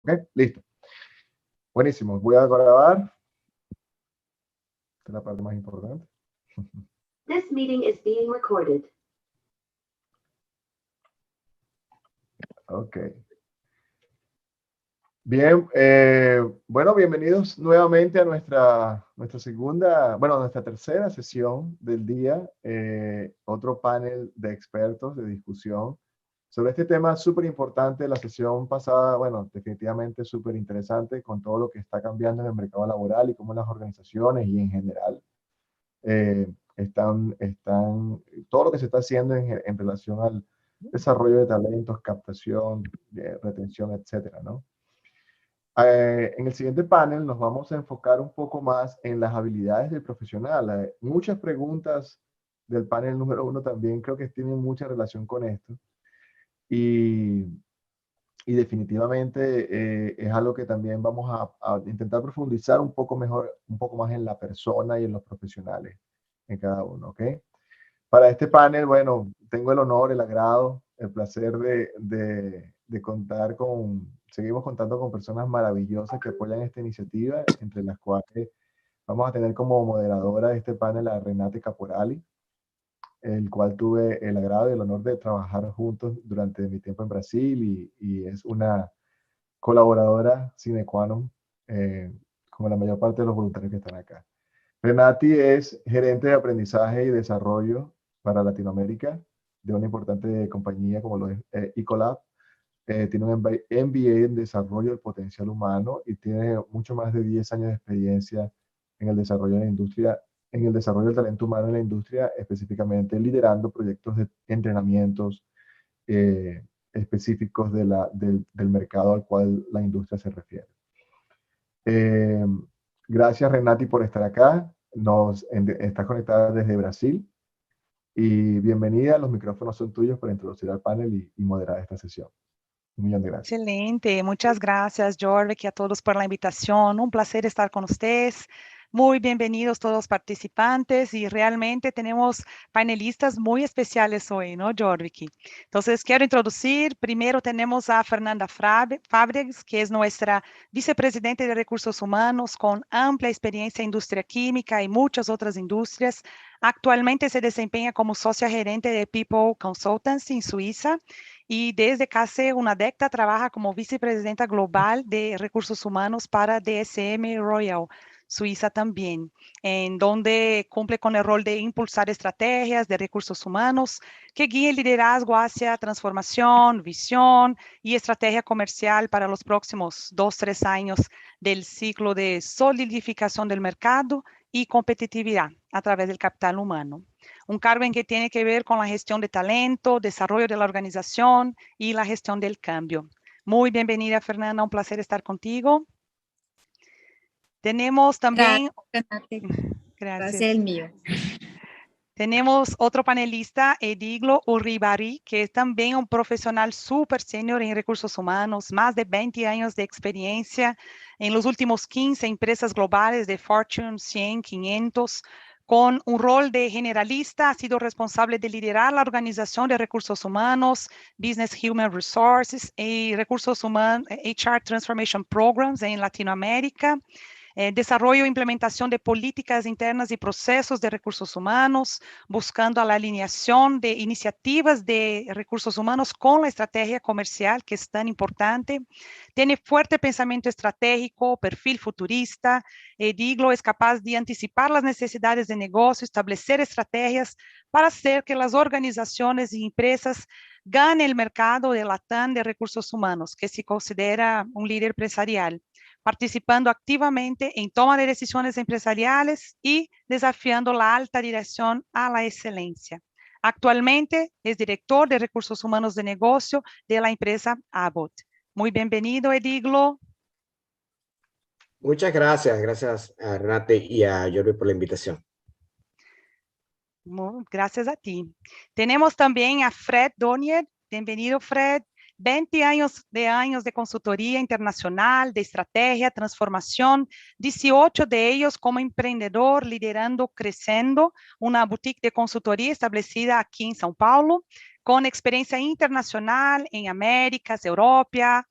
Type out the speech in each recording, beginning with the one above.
¿Ok? Listo. Buenísimo. Voy a grabar. Esta es la parte más importante. This meeting is being recorded. Ok. Bien, bueno, bienvenidos nuevamente a nuestra segunda, bueno, nuestra tercera sesión del día, otro panel de expertos de discusión sobre este tema súper importante. La sesión pasada, bueno, definitivamente súper interesante con todo lo que está cambiando en el mercado laboral y cómo las organizaciones y en general todo lo que se está haciendo en relación al desarrollo de talentos, captación, retención, etcétera, ¿no? En el siguiente panel nos vamos a enfocar un poco más en las habilidades del profesional. Muchas preguntas del panel número 1 también creo que tienen mucha relación con esto. Y, y definitivamente es algo que también vamos a intentar profundizar un poco mejor, un poco más en la persona y en los profesionales, en cada uno, ¿ok? Para este panel, bueno, tengo el honor, el agrado, el placer de contar seguimos contando con personas maravillosas que apoyan esta iniciativa, entre las cuales vamos a tener como moderadora de este panel a Renate Caporali, el cual tuve el agrado y el honor de trabajar juntos durante mi tiempo en Brasil y es una colaboradora sine qua non, como la mayor parte de los voluntarios que están acá. Renati es gerente de aprendizaje y desarrollo para Latinoamérica de una importante compañía como lo es Ecolab. Tiene un MBA en desarrollo del potencial humano y tiene mucho más de 10 años de experiencia en el desarrollo de la industria, en el desarrollo del talento humano en la industria, específicamente liderando proyectos de entrenamientos específicos del mercado al cual la industria se refiere. Eh, Gracias, Renati, por estar acá. Estás conectada desde Brasil. Y bienvenida. Los micrófonos son tuyos para introducir al panel y moderar esta sesión. Un millón de gracias. Excelente, muchas gracias, Jorvik, y a todos por la invitación. Un placer estar con ustedes. Muy bienvenidos todos los participantes y realmente tenemos panelistas muy especiales hoy, ¿no, Jorvik? Entonces, quiero introducir, primero tenemos a Fernanda Fábregas, que es nuestra vicepresidente de Recursos Humanos con amplia experiencia en industria química y muchas otras industrias. Actualmente se desempeña como socia gerente de People Consultancy en Suiza y desde casi una década trabaja como vicepresidenta global de recursos humanos para DSM Royal, Suiza también, en donde cumple con el rol de impulsar estrategias de recursos humanos que guíen el liderazgo hacia transformación, visión y estrategia comercial para los próximos 2-3 años del ciclo de solidificación del mercado y competitividad a través del capital humano. Un cargo en que tiene que ver con la gestión de talento, desarrollo de la organización y la gestión del cambio. Muy bienvenida, Fernanda, un placer estar contigo. Tenemos también... Gracias, el mío. Tenemos otro panelista, Ediglo Urribari, que es también un profesional súper senior en recursos humanos, más de 20 años de experiencia en los últimos 15 empresas globales de Fortune 100, 500, con un rol de generalista, ha sido responsable de liderar la organización de recursos humanos, Business Human Resources y recursos humanos, HR Transformation Programs en Latinoamérica. Desarrollo e implementación de políticas internas y procesos de recursos humanos, buscando la alineación de iniciativas de recursos humanos con la estrategia comercial, que es tan importante. Tiene fuerte pensamiento estratégico, perfil futurista. Ediglo es capaz de anticipar las necesidades de negocio, establecer estrategias para hacer que las organizaciones y empresas ganen el mercado de LATAM de recursos humanos, que se considera un líder empresarial, participando activamente en toma de decisiones empresariales y desafiando la alta dirección a la excelencia. Actualmente es director de recursos humanos de negocio de la empresa Abbott. Muy bienvenido, Ediglo. Muchas gracias. Gracias a Renate y a Jordi por la invitación. Gracias a ti. Tenemos también a Fred Donier. Bienvenido, Fred. 20 años de consultoría internacional, de estrategia, transformación, 18 de ellos como emprendedor, liderando, creciendo, una boutique de consultoría establecida aquí en São Paulo, con experiencia internacional en Américas, Europa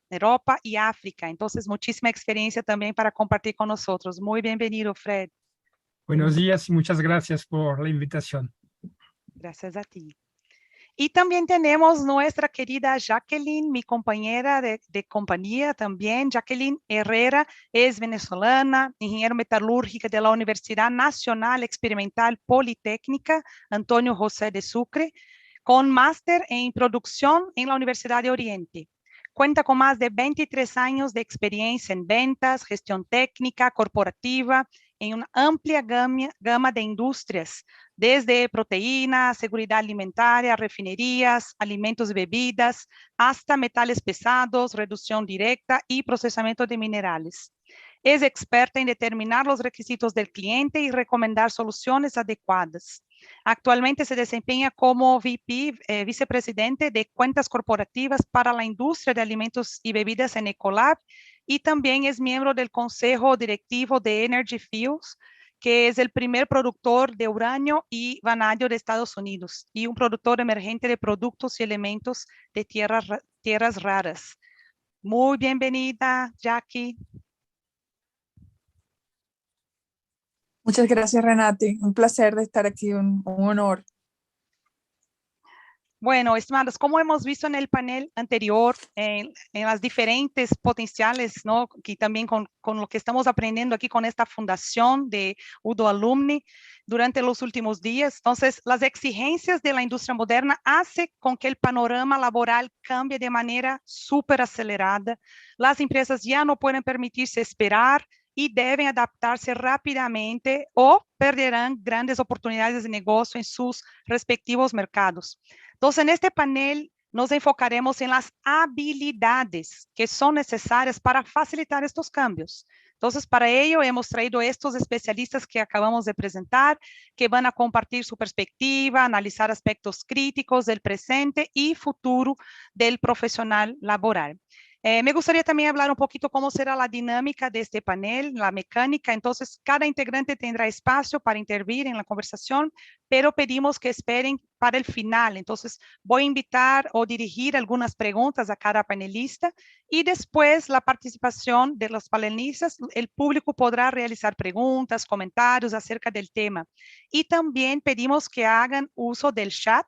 y África. Entonces, muchísima experiencia también para compartir con nosotros. Muy bienvenido, Fred. Buenos días y muchas gracias por la invitación. Gracias a ti. Y también tenemos nuestra querida Jacqueline, mi compañera de compañía también. Jacqueline Herrera es venezolana, ingeniera metalúrgica de la Universidad Nacional Experimental Politécnica Antonio José de Sucre, con máster en producción en la Universidad de Oriente. Cuenta con más de 23 años de experiencia en ventas, gestión técnica, corporativa, en una amplia gama de industrias, desde proteínas, seguridad alimentaria, refinerías, alimentos y bebidas, hasta metales pesados, reducción directa y procesamiento de minerales. Es experta en determinar los requisitos del cliente y recomendar soluciones adecuadas. Actualmente se desempeña como vicepresidente de cuentas corporativas para la industria de alimentos y bebidas en Ecolab, y también es miembro del consejo directivo de Energy Fuels, que es el primer productor de uranio y vanadio de Estados Unidos y un productor emergente de productos y elementos de tierras raras. Muy bienvenida, Jackie. Muchas gracias, Renate. Un placer de estar aquí, un honor. Bueno, estimados, como hemos visto en el panel anterior, en las diferentes potenciales, ¿no? Y también con lo que estamos aprendiendo aquí con esta fundación de UDO Alumni durante los últimos días. Entonces, las exigencias de la industria moderna hacen con que el panorama laboral cambie de manera súper acelerada. Las empresas ya no pueden permitirse esperar y deben adaptarse rápidamente o perderán grandes oportunidades de negocio en sus respectivos mercados. Entonces, en este panel nos enfocaremos en las habilidades que son necesarias para facilitar estos cambios. Entonces, para ello hemos traído estos especialistas que acabamos de presentar, que van a compartir su perspectiva, analizar aspectos críticos del presente y futuro del profesional laboral. Me gustaría también hablar un poquito cómo será la dinámica de este panel, la mecánica. Entonces, cada integrante tendrá espacio para intervenir en la conversación, pero pedimos que esperen para el final. Entonces, voy a invitar o dirigir algunas preguntas a cada panelista y después la participación de los panelistas, el público podrá realizar preguntas, comentarios acerca del tema. Y también pedimos que hagan uso del chat,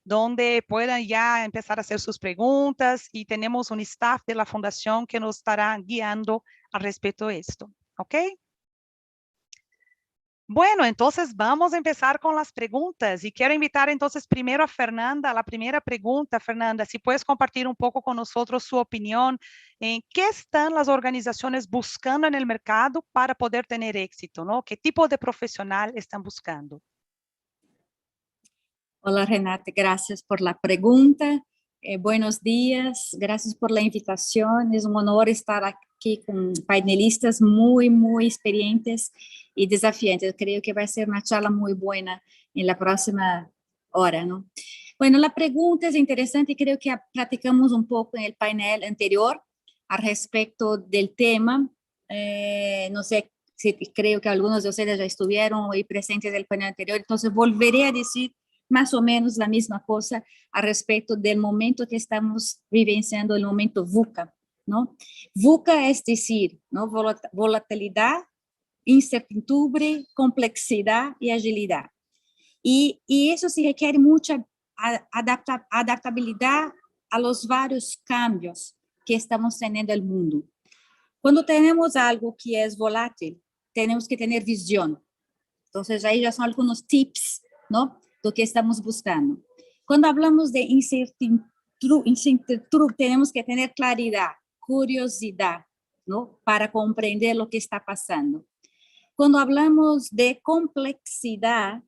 donde puedan ya empezar a hacer sus preguntas, y tenemos un staff de la fundación que nos estará guiando al respecto de esto. ¿Ok? Bueno, entonces vamos a empezar con las preguntas y quiero invitar entonces primero a Fernanda. La primera pregunta, Fernanda, si puedes compartir un poco con nosotros su opinión en qué están las organizaciones buscando en el mercado para poder tener éxito, ¿no? ¿Qué tipo de profesional están buscando? Hola Renate, gracias por la pregunta. Buenos días, gracias por la invitación. Es un honor estar aquí con panelistas muy experientes y desafiantes. Creo que va a ser una charla muy buena en la próxima hora, ¿no? Bueno, la pregunta es interesante y creo que platicamos un poco en el panel anterior al respecto del tema. No sé si creo que algunos de ustedes ya estuvieron hoy presentes en el panel anterior, entonces volveré a decir más o menos la misma cosa al respecto del momento que estamos vivenciando, el momento VUCA, ¿no? VUCA es decir, ¿no? Volatilidad, incertidumbre, complejidad y agilidad. Y eso se requiere mucha adaptabilidad a los varios cambios que estamos teniendo en el mundo. Cuando tenemos algo que es volátil, tenemos que tener visión. Entonces, ahí ya son algunos tips, ¿no? Lo que estamos buscando. Cuando hablamos de incertidumbre, tenemos que tener claridad, curiosidad, ¿no? Para comprender lo que está pasando. Cuando hablamos de complejidad,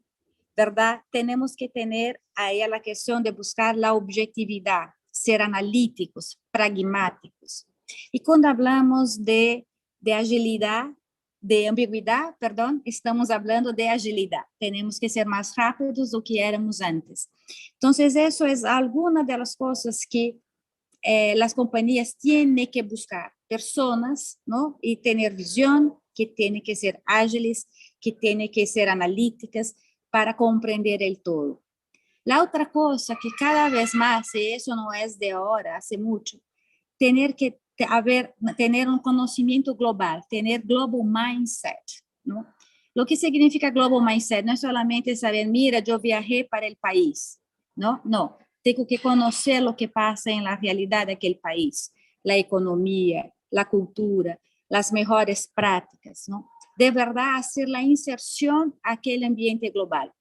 ¿verdad? Tenemos que tener ahí la cuestión de buscar la objetividad, ser analíticos, pragmáticos. Y cuando hablamos de agilidad, de ambigüedad, perdón, estamos hablando de agilidad. Tenemos que ser más rápidos do que éramos antes. Entonces, eso es alguna de las cosas que las compañías tienen que buscar personas, ¿no? Y tener visión, que tienen que ser ágiles, que tienen que ser analíticas para comprender el todo. La otra cosa que cada vez más, y eso no es de ahora, hace mucho, tener un conocimiento global, tener global mindset, ¿no? Lo que significa global mindset no es solamente saber, mira, yo viajé para el país, ¿no? No, tengo que conocer lo que pasa en la realidad de aquel país, la economía, la cultura, las mejores prácticas, ¿no? De verdad hacer la inserción a aquel ambiente global.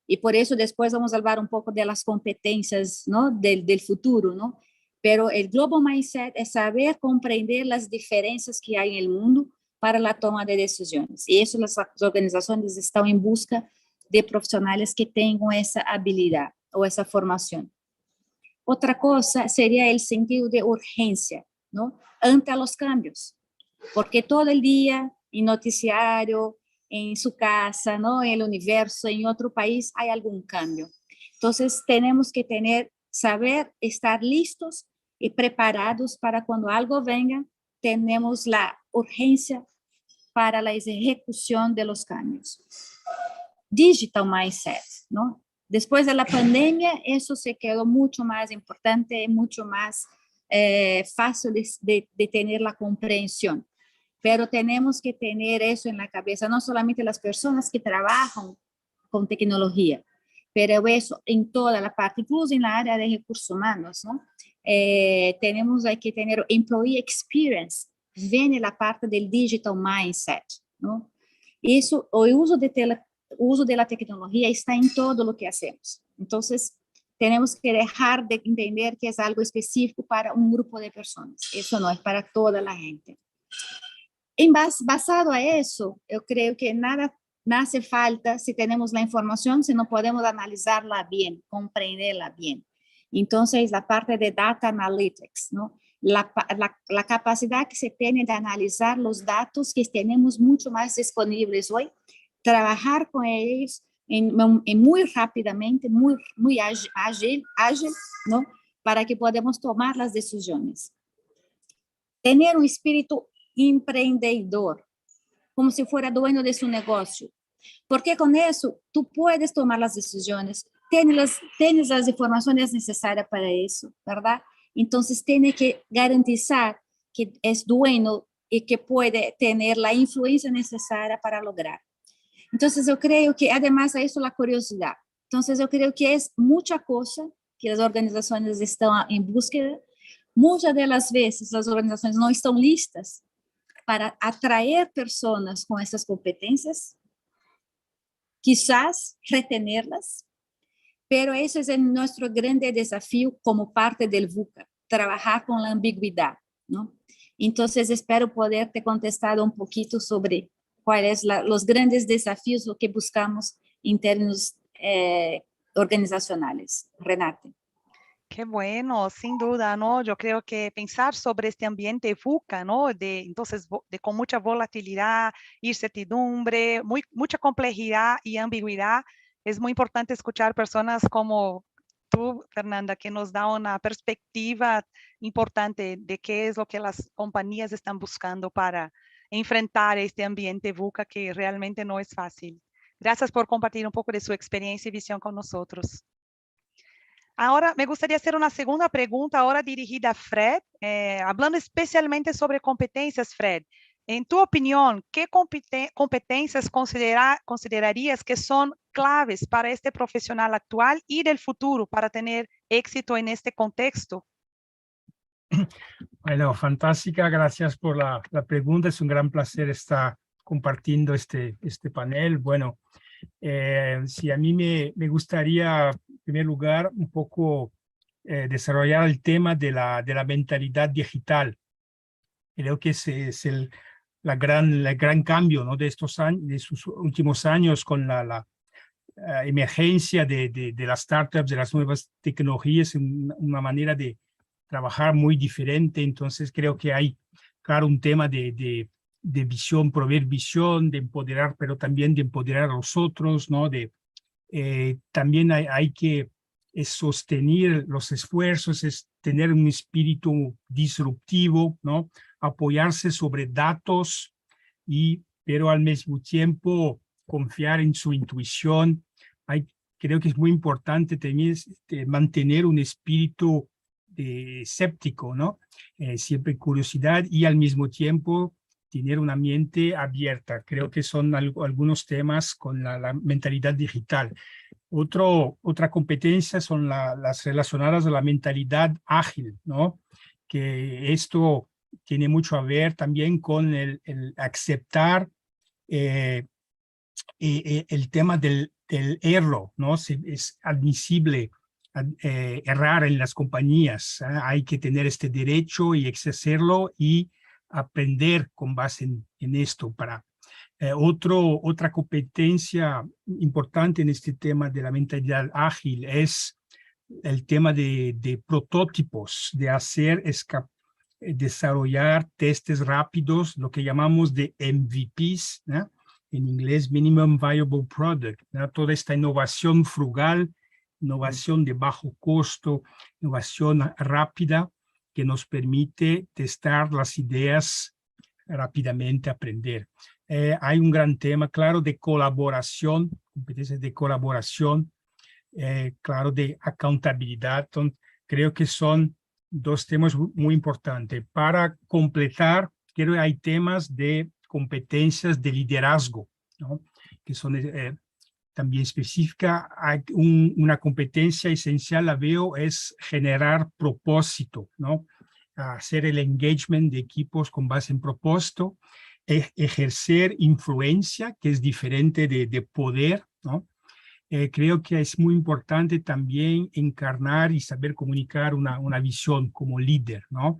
Y por eso después vamos a hablar un poco de las competencias, ¿no? del futuro, ¿no? Pero el global mindset es saber comprender las diferencias que hay en el mundo para la toma de decisiones. Y eso las organizaciones están en busca de profesionales que tengan esa habilidad o esa formación. Otra cosa sería el sentido de urgencia, ¿no? Ante los cambios, porque todo el día en noticiario, en su casa, ¿no? En el universo, en otro país, hay algún cambio. Entonces, tenemos que saber estar listos y preparados para cuando algo venga, tenemos la urgencia para la ejecución de los cambios. Digital mindset, ¿no? Después de la pandemia, eso se quedó mucho más importante, mucho más fácil de tener la comprensión. Pero tenemos que tener eso en la cabeza, no solamente las personas que trabajan con tecnología, pero eso en toda la parte, incluso en la área de recursos humanos, ¿no? Tenemos que tener employee experience, viene la parte del digital mindset, ¿no? Eso, el uso de la tecnología está en todo lo que hacemos. Entonces, tenemos que dejar de entender que es algo específico para un grupo de personas. Eso no es para toda la gente. Basado a eso, yo creo que nada hace falta si tenemos la información, si no podemos analizarla bien, comprenderla bien. Entonces, la parte de data analytics, ¿no? La capacidad que se tiene de analizar los datos que tenemos mucho más disponibles hoy, trabajar con ellos muy rápidamente, muy ágil, ¿no? Para que podamos tomar las decisiones. Tener un espíritu emprendedor, como si fuera dueño de su negocio, porque con eso tú puedes tomar las decisiones, tienes las informaciones necesarias para eso, ¿verdad? Entonces tiene que garantizar que es dueño y que puede tener la influencia necesaria para lograr. Entonces yo creo que además a eso la curiosidad. Entonces yo creo que es mucha cosa que las organizaciones están en búsqueda. Muchas de las veces las organizaciones no están listas para atraer personas con esas competencias, quizás retenerlas, pero ese es nuestro grande desafío como parte del VUCA, trabajar con la ambigüedad, ¿no? Entonces espero poderte contestar un poquito sobre cuáles son los grandes desafíos, lo que buscamos en términos organizacionales. Renate. Qué bueno, sin duda, ¿no? Yo creo que pensar sobre este ambiente VUCA, ¿no? Entonces, con mucha volatilidad, incertidumbre, mucha complejidad y ambigüedad, es muy importante escuchar personas como tú, Fernanda, que nos da una perspectiva importante de qué es lo que las compañías están buscando para enfrentar este ambiente VUCA que realmente no es fácil. Gracias por compartir un poco de su experiencia y visión con nosotros. Ahora me gustaría hacer una segunda pregunta, ahora dirigida a Fred, hablando especialmente sobre competencias, Fred. En tu opinión, ¿qué competencias considerarías que son claves para este profesional actual y del futuro para tener éxito en este contexto? Bueno, fantástica, gracias por la pregunta. Es un gran placer estar compartiendo este panel. Bueno, sí, a mí me gustaría, en primer lugar, un poco desarrollar el tema de la mentalidad digital. Creo que ese es el gran cambio, ¿no? de estos años, de sus últimos años, con la emergencia de las startups, de las nuevas tecnologías, una manera de trabajar muy diferente. Entonces creo que hay, claro, un tema de visión, proveer visión, de empoderar, pero también de empoderar a los otros, ¿no? También hay que sostener los esfuerzos, tener un espíritu disruptivo, ¿no? Apoyarse sobre datos, pero al mismo tiempo confiar en su intuición. Creo que es muy importante también mantener un espíritu escéptico, ¿no? Siempre curiosidad y al mismo tiempo tener una mente abierta. Creo que son algunos temas con la mentalidad digital. Otra competencia son las relacionadas a la mentalidad ágil, ¿no? Que esto tiene mucho a ver también con el aceptar el tema del error, ¿no? Es admisible errar en las compañías. Hay que tener este derecho y ejercerlo y aprender con base en esto. Otra competencia importante en este tema de la mentalidad ágil es el tema de prototipos, de desarrollar testes rápidos, lo que llamamos de MVPs, ¿no? En inglés, Minimum Viable Product, ¿no? Toda esta innovación frugal, innovación de bajo costo, innovación rápida, que nos permite testar las ideas rápidamente, aprender. Hay un gran tema, claro, de colaboración, competencias de colaboración, claro, de accountabilidad. Entonces, creo que son dos temas muy importantes. Para completar, creo que hay temas de competencias de liderazgo, ¿no? Que son también específicas. Una competencia esencial, la veo, es generar propósito, ¿no? Hacer el engagement de equipos con base en propósito, ejercer influencia, que es diferente de poder, ¿no? Creo que es muy importante también encarnar y saber comunicar una visión como líder, ¿no?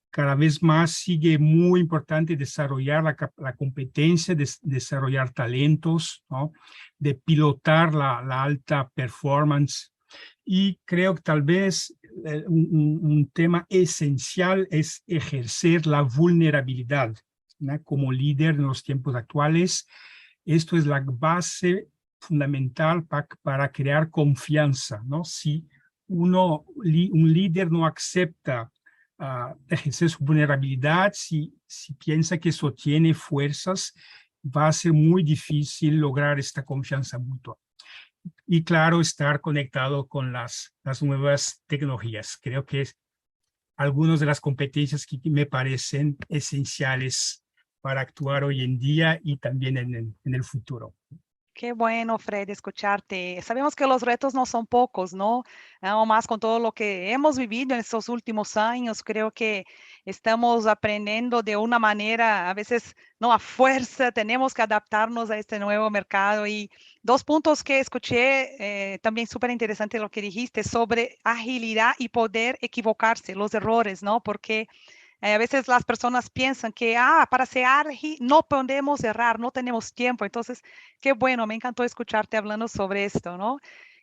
Cada vez más sigue muy importante desarrollar la competencia de desarrollar talentos, ¿no? De pilotar la alta performance. Y creo que tal vez un tema esencial es ejercer la vulnerabilidad, ¿no? Como líder en los tiempos actuales. Esto es la base fundamental para crear confianza, ¿no? Si un líder no acepta ejercer su vulnerabilidad, si piensa que eso tiene fuerzas, va a ser muy difícil lograr esta confianza mutua. Y claro, estar conectado con las nuevas tecnologías. Creo que es algunas de las competencias que me parecen esenciales para actuar hoy en día y también en el futuro. Qué bueno, Fred, escucharte. Sabemos que los retos no son pocos, ¿no? Aún más con todo lo que hemos vivido en estos últimos años, creo que estamos aprendiendo de una manera, a veces no a fuerza, tenemos que adaptarnos a este nuevo mercado. Y dos puntos que escuché, también súper interesante lo que dijiste sobre agilidad y poder equivocarse, los errores, ¿no? Porque a veces las personas piensan que para ser ágil no podemos errar, no tenemos tiempo. Entonces, qué bueno, me encantó escucharte hablando sobre esto, ¿no?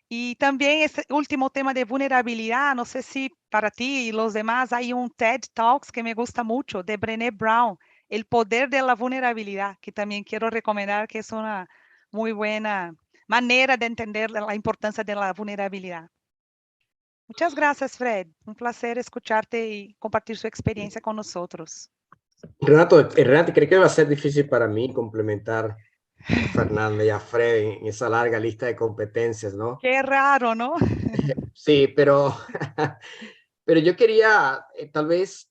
Y también ese último tema de vulnerabilidad, no sé si para ti y los demás hay un TED Talks que me gusta mucho de Brené Brown, El poder de la vulnerabilidad, que también quiero recomendar, que es una muy buena manera de entender la importancia de la vulnerabilidad. Muchas gracias, Fred. Un placer escucharte y compartir su experiencia con nosotros. Renato, creo que va a ser difícil para mí complementar a Fernanda y a Fred en esa larga lista de competencias, ¿no? Qué raro, ¿no? Sí, pero yo quería tal vez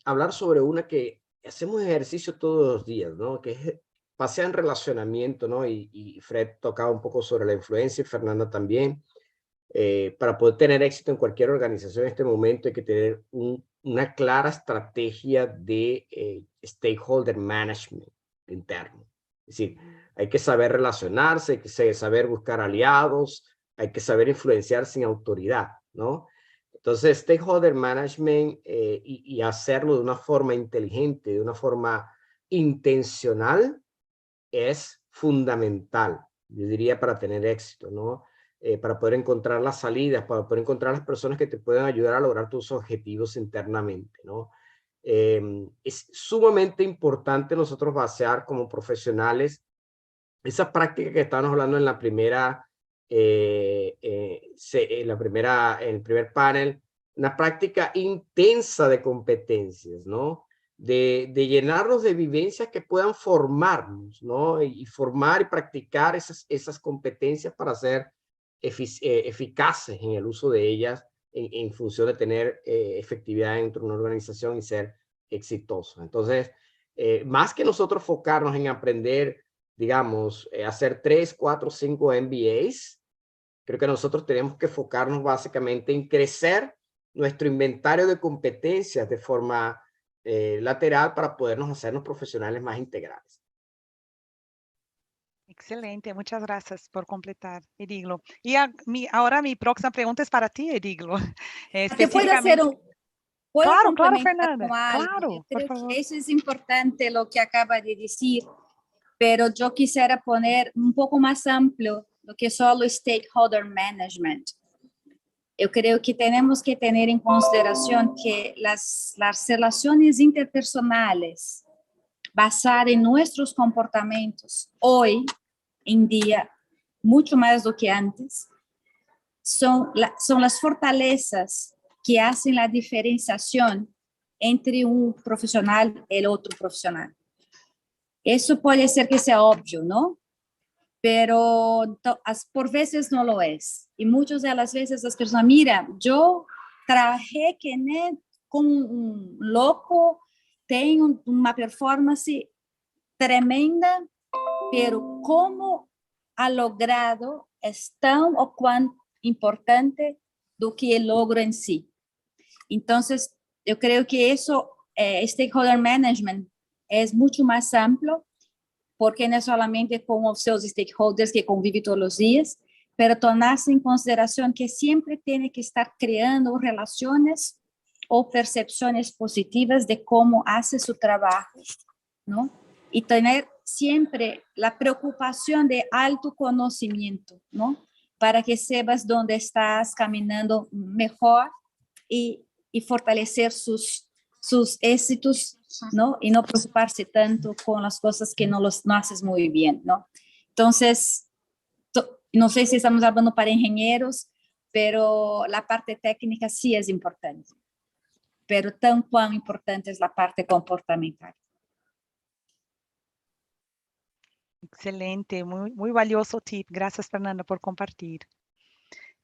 hablar sobre una que hacemos ejercicio todos los días, ¿no? Que es basada en relacionamiento, ¿no? Y Fred tocaba un poco sobre la influencia y Fernanda también. Para poder tener éxito en cualquier organización en este momento hay que tener una clara estrategia de stakeholder management interno. Es decir, hay que saber relacionarse, hay que saber buscar aliados, hay que saber influenciar sin autoridad, ¿no? Entonces, stakeholder management y hacerlo de una forma inteligente, de una forma intencional, es fundamental, yo diría, para tener éxito, ¿no? Para poder encontrar las salidas, para poder encontrar las personas que te puedan ayudar a lograr tus objetivos internamente, ¿no? Es sumamente importante nosotros basear como profesionales esa práctica que estábamos hablando en la primera, en el primer panel, una práctica intensa de competencias, ¿no? De llenarnos de vivencias que puedan formarnos, ¿no? Y formar y practicar esas competencias para ser eficaces en el uso de ellas en función de tener efectividad dentro de una organización y ser exitosos. Entonces, más que nosotros enfocarnos en aprender, digamos, hacer 3, 4, 5 MBAs, creo que nosotros tenemos que enfocarnos básicamente en crecer nuestro inventario de competencias de forma lateral para podernos hacernos profesionales más integrales. Excelente, muchas gracias por completar, Ediglo. Y ahora mi próxima pregunta es para ti, Ediglo. ¿Te puedo hacer ¿puedo Claro, complementar Fernanda, con algo? claro, Yo creo por favor. que eso es importante lo que acaba de decir, pero yo quisiera poner un poco más amplio lo que es solo stakeholder management. Yo creo que tenemos que tener en consideración que las relaciones interpersonales basadas en nuestros comportamientos hoy en día, mucho más do que antes, son las fortalezas que hacen la diferenciación entre un profesional y el otro profesional. Eso puede ser que sea obvio, ¿no? Pero por veces no lo es. Y muchas de las veces las personas, mira, yo trabajé con un loco, tengo una performance tremenda, pero ¿cómo ha logrado es tan o cuán importante do que el logro en sí? Entonces, yo creo que eso, stakeholder management, es mucho más amplio, porque no es solamente con los seus stakeholders que convive todos los días, pero tomarse en consideración que siempre tiene que estar creando relaciones o percepciones positivas de cómo hace su trabajo, ¿no? Y tener siempre la preocupación de autoconocimiento, ¿no? Para que sepas dónde estás caminando mejor y fortalecer sus éxitos, ¿no? Y no preocuparse tanto con las cosas que no haces muy bien, ¿no? Entonces, no sé si estamos hablando para ingenieros, pero la parte técnica sí es importante, pero tan cuán importante es la parte comportamental. Excelente, muy valioso tip. Gracias, Fernanda, por compartir.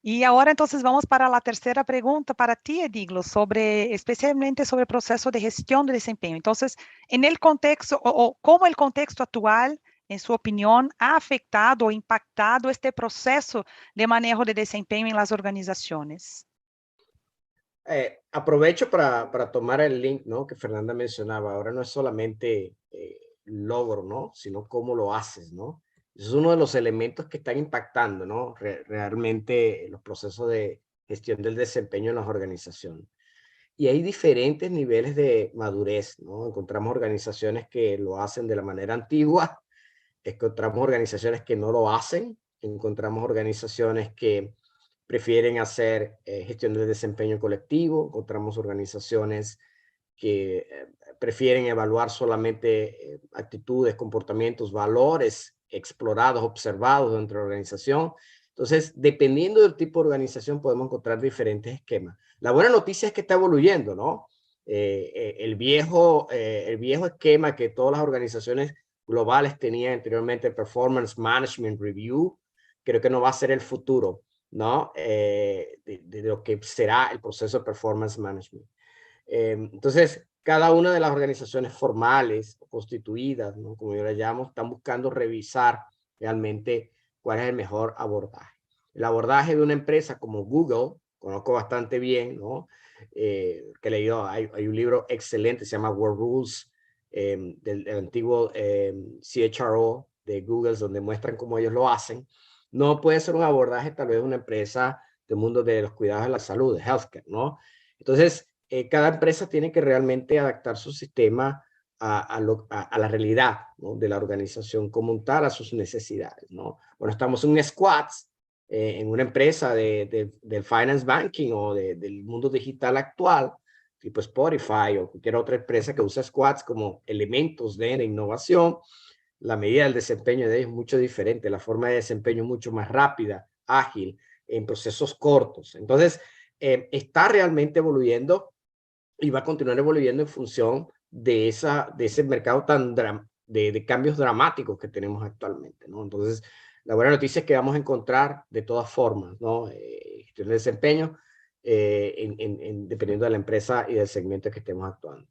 Y ahora entonces vamos para la tercera pregunta para ti, Ediglo, especialmente sobre el proceso de gestión de desempeño. Entonces, en el contexto, o cómo el contexto actual, en su opinión, ha afectado o impactado este proceso de manejo de desempeño en las organizaciones. Aprovecho para tomar el link, ¿no? Que Fernanda mencionaba. Ahora no es solamente logro, ¿no? Sino cómo lo haces, ¿no? Eso es uno de los elementos que están impactando, ¿no? Realmente los procesos de gestión del desempeño en las organizaciones. Y hay diferentes niveles de madurez, ¿no? Encontramos organizaciones que lo hacen de la manera antigua, encontramos organizaciones que no lo hacen, encontramos organizaciones que prefieren hacer gestión del desempeño colectivo, encontramos organizaciones que prefieren evaluar solamente actitudes, comportamientos, valores explorados, observados dentro de la organización. Entonces, dependiendo del tipo de organización, podemos encontrar diferentes esquemas. La buena noticia es que está evoluyendo, ¿no? El viejo esquema que todas las organizaciones globales tenían anteriormente, Performance Management Review, creo que no va a ser el futuro, ¿no? De lo que será el proceso de Performance Management. Entonces, cada una de las organizaciones formales o constituidas, ¿no? Como yo las llamo, están buscando revisar realmente cuál es el mejor abordaje. El abordaje de una empresa como Google, conozco bastante bien, ¿no? Que he leído, hay un libro excelente, se llama World Rules, del antiguo CHRO de Google, donde muestran cómo ellos lo hacen. No puede ser un abordaje tal vez de una empresa del mundo de los cuidados de la salud, de healthcare, ¿no? Entonces, cada empresa tiene que realmente adaptar su sistema a la realidad, ¿no? De la organización como tal, a sus necesidades, ¿no? Bueno, estamos en un squads, en una empresa del finance banking o del mundo digital actual, tipo Spotify o cualquier otra empresa que usa squads como elementos de la innovación. La medida del desempeño de ellos es mucho diferente, la forma de desempeño es mucho más rápida, ágil, en procesos cortos. Entonces, está realmente evoluyendo y va a continuar evoluyendo en función de ese mercado de cambios dramáticos que tenemos actualmente, ¿no? Entonces, la buena noticia es que vamos a encontrar de todas formas, ¿no? Gestión de desempeño dependiendo de la empresa y del segmento que estemos actuando.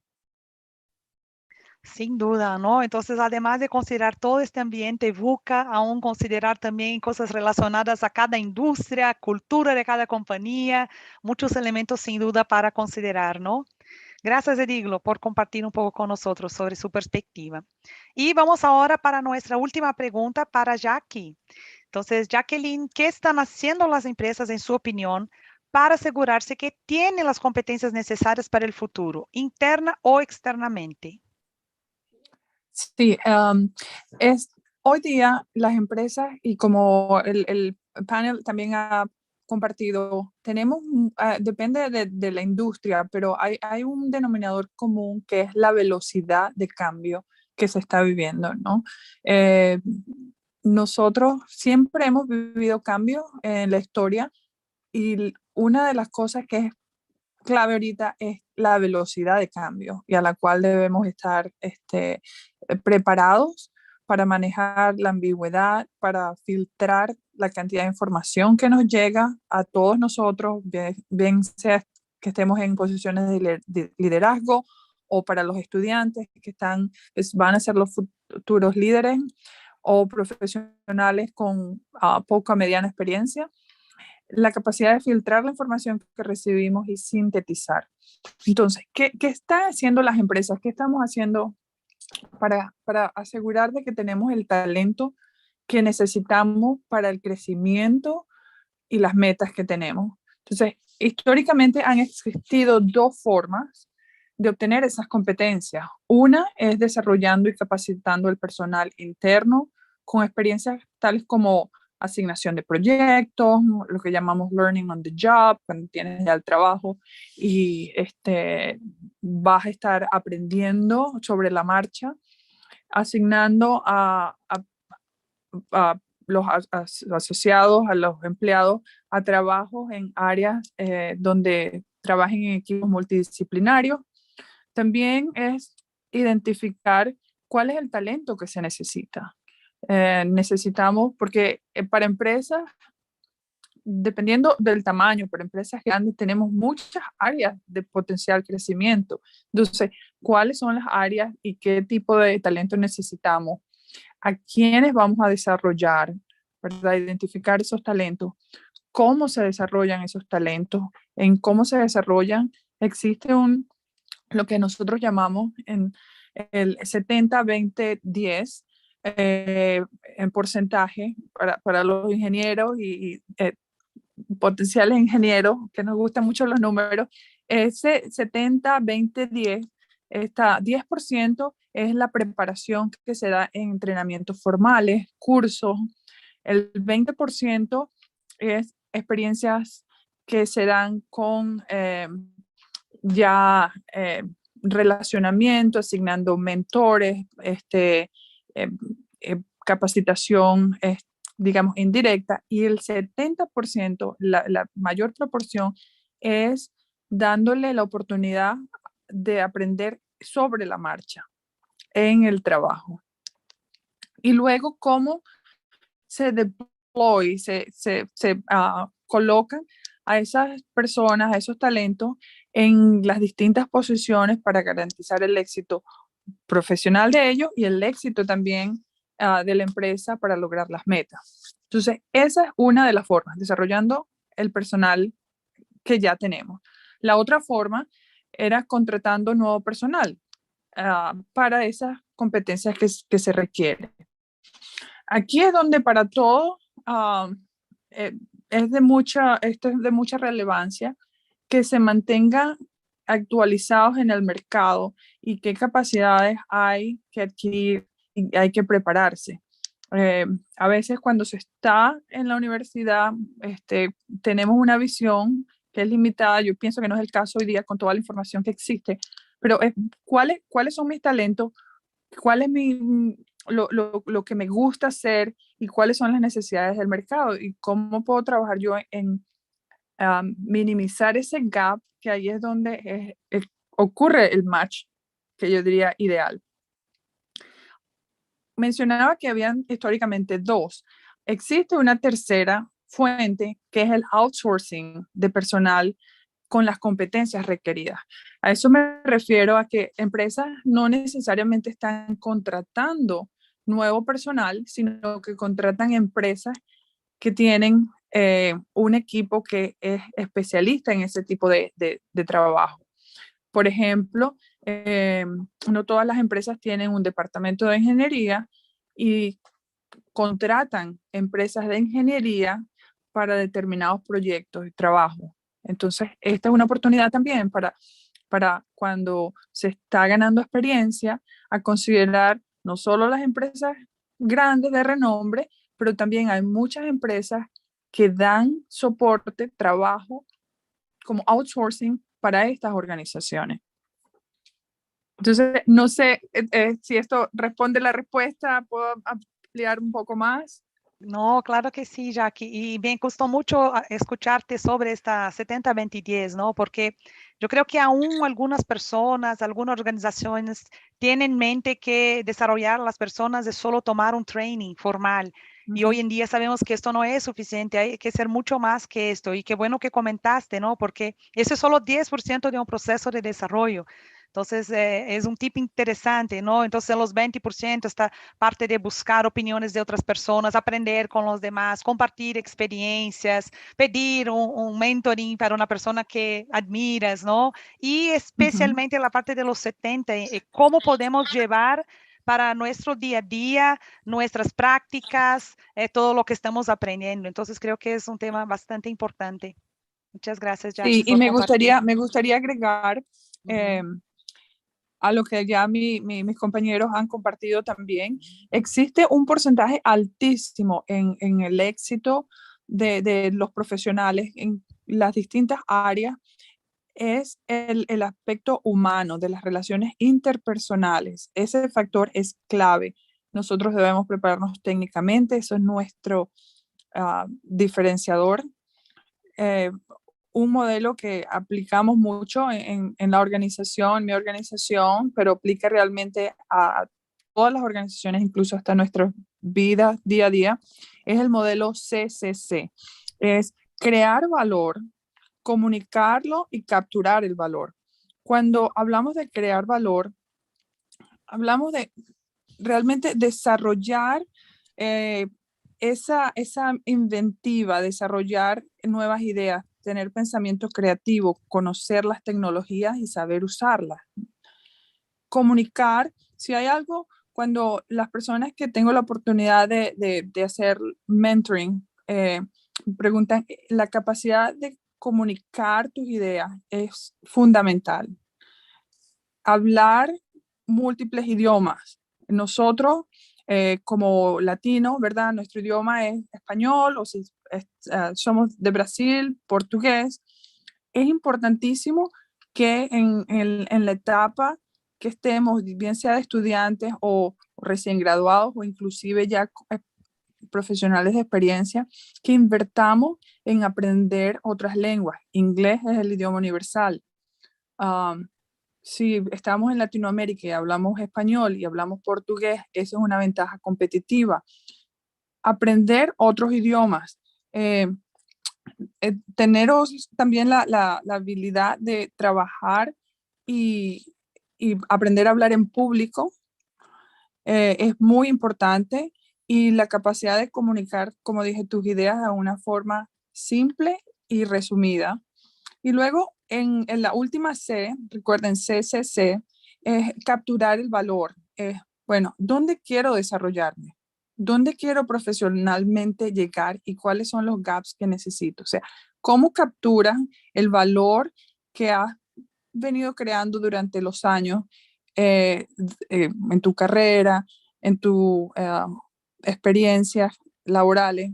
Sin duda, ¿no? Entonces, además de considerar todo este ambiente, busca aún considerar también cosas relacionadas a cada industria, cultura de cada compañía, muchos elementos sin duda para considerar, ¿no? Gracias, Ediglo, por compartir un poco con nosotros sobre su perspectiva. Y vamos ahora para nuestra última pregunta para Jackie. Entonces, Jacqueline, ¿qué están haciendo las empresas, en su opinión, para asegurarse que tienen las competencias necesarias para el futuro, interna o externamente? Sí, hoy día las empresas, y como el panel también ha compartido, tenemos, depende de la industria, pero hay un denominador común que es la velocidad de cambio que se está viviendo, ¿no? Nosotros siempre hemos vivido cambios en la historia y una de las cosas que es clave ahorita es la velocidad de cambio y a la cual debemos estar preparados para manejar la ambigüedad, para filtrar la cantidad de información que nos llega a todos nosotros, bien sea que estemos en posiciones de liderazgo o para los estudiantes que van a ser los futuros líderes o profesionales con poca mediana experiencia. La capacidad de filtrar la información que recibimos y sintetizar. Entonces, ¿qué están haciendo las empresas? ¿Qué estamos haciendo para asegurar de que tenemos el talento que necesitamos para el crecimiento y las metas que tenemos? Entonces, históricamente han existido dos formas de obtener esas competencias. Una es desarrollando y capacitando el personal interno con experiencias tales como asignación de proyectos, lo que llamamos learning on the job, cuando tienes ya el trabajo y vas a estar aprendiendo sobre la marcha, asignando a los asociados, a los empleados, a trabajos en áreas donde trabajen en equipos multidisciplinarios. También es identificar cuál es el talento que se necesita. Necesitamos, porque para empresas, dependiendo del tamaño, para empresas grandes tenemos muchas áreas de potencial crecimiento. Entonces, ¿cuáles son las áreas y qué tipo de talento necesitamos? ¿A quiénes vamos a desarrollar? ¿Verdad? Identificar esos talentos. ¿Cómo se desarrollan esos talentos? ¿En cómo se desarrollan? Existe lo que nosotros llamamos en el 70-20-10, en porcentaje para los ingenieros y potenciales ingenieros, que nos gustan mucho los números. Ese 70-20-10, 10% es la preparación que se da en entrenamientos formales, cursos. El 20% es experiencias que se dan con relacionamiento, asignando mentores, capacitación, digamos, indirecta, y el 70%, la mayor proporción, es dándole la oportunidad de aprender sobre la marcha en el trabajo. Y luego, cómo se deploy, se colocan a esas personas, a esos talentos en las distintas posiciones para garantizar el éxito profesional de ellos y el éxito también de la empresa para lograr las metas. Entonces, esa es una de las formas, desarrollando el personal que ya tenemos. La otra forma era contratando nuevo personal para esas competencias que se requieren. Aquí es donde para todo es de mucha relevancia que se mantengan actualizados en el mercado y qué capacidades hay que adquirir y hay que prepararse. A veces cuando se está en la universidad tenemos una visión que es limitada. Yo pienso que no es el caso hoy día con toda la información que existe, pero ¿cuáles son mis talentos? ¿Cuál es lo que me gusta hacer y cuáles son las necesidades del mercado? ¿Y cómo puedo trabajar yo en minimizar ese gap, que ahí es donde ocurre el match, que yo diría ideal. Mencionaba que habían históricamente dos. Existe una tercera fuente, que es el outsourcing de personal con las competencias requeridas. A eso me refiero a que empresas no necesariamente están contratando nuevo personal, sino que contratan empresas que tienen un equipo que es especialista en ese tipo de trabajo. Por ejemplo, no todas las empresas tienen un departamento de ingeniería y contratan empresas de ingeniería para determinados proyectos de trabajo. Entonces, esta es una oportunidad también para cuando se está ganando experiencia, a considerar no solo las empresas grandes de renombre, pero también hay muchas empresas que dan soporte, trabajo como outsourcing para estas organizaciones. Entonces, no sé si esto responde la respuesta, ¿puedo ampliar un poco más? No, claro que sí, Jackie. Y me costó mucho escucharte sobre esta 70-20-10, ¿no? Porque yo creo que aún algunas personas, algunas organizaciones tienen en mente que desarrollar a las personas es solo tomar un training formal. Y hoy en día sabemos que esto no es suficiente, hay que ser mucho más que esto. Y qué bueno que comentaste, ¿no? Porque eso es solo 10% de un proceso de desarrollo. Entonces, es un tip interesante, ¿no? Entonces, en los 20% está parte de buscar opiniones de otras personas, aprender con los demás, compartir experiencias, pedir un mentoring para una persona que admiras, ¿no? Y especialmente la parte de los 70, cómo podemos llevar para nuestro día a día, nuestras prácticas, todo lo que estamos aprendiendo. Entonces, creo que es un tema bastante importante. Muchas gracias, Jackie. Sí, y me gustaría agregar a lo que ya mis compañeros han compartido también. Existe un porcentaje altísimo en el éxito de los profesionales en las distintas áreas, es el aspecto humano de las relaciones interpersonales. Ese factor es clave. Nosotros debemos prepararnos técnicamente, eso es nuestro diferenciador. Un modelo que aplicamos mucho en la organización, mi organización, pero aplica realmente a todas las organizaciones, incluso hasta nuestra vida día a día, es el modelo CCC. Es crear valor, comunicarlo y capturar el valor. Cuando hablamos de crear valor, hablamos de realmente desarrollar esa inventiva, desarrollar nuevas ideas, tener pensamiento creativo, conocer las tecnologías y saber usarlas. Comunicar, si hay algo, cuando las personas que tengo la oportunidad de hacer mentoring, preguntan, la capacidad de comunicar tus ideas es fundamental. Hablar múltiples idiomas. Nosotros, como latinos, ¿verdad? Nuestro idioma es español, o si somos de Brasil, portugués. Es importantísimo que en la etapa que estemos, bien sea de estudiantes o recién graduados o inclusive ya profesionales de experiencia, que invertamos en aprender otras lenguas. Inglés es el idioma universal. Si estamos en Latinoamérica y hablamos español y hablamos portugués, eso es una ventaja competitiva. Aprender otros idiomas. Tener también la habilidad de trabajar y aprender a hablar en público es muy importante, y la capacidad de comunicar, como dije, tus ideas de una forma simple y resumida. Y luego en la última C, recuerden CCC, es capturar el valor. Bueno, ¿dónde quiero desarrollarme? ¿Dónde quiero profesionalmente llegar y cuáles son los gaps que necesito? O sea, ¿cómo capturas el valor que has venido creando durante los años en tu carrera, en tu experiencias laborales?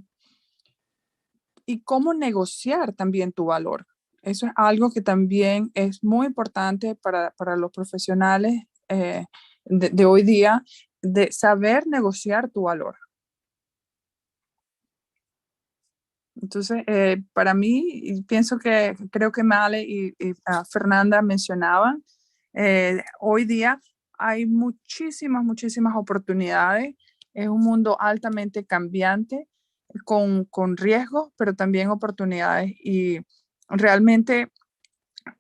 Y cómo negociar también tu valor. Eso es algo que también es muy importante para los profesionales de hoy día, de saber negociar tu valor. Entonces, para mí, y pienso que creo que Male y Fernanda mencionaban, hoy día hay muchísimas oportunidades. Es un mundo altamente cambiante, con riesgos, pero también oportunidades. Y realmente,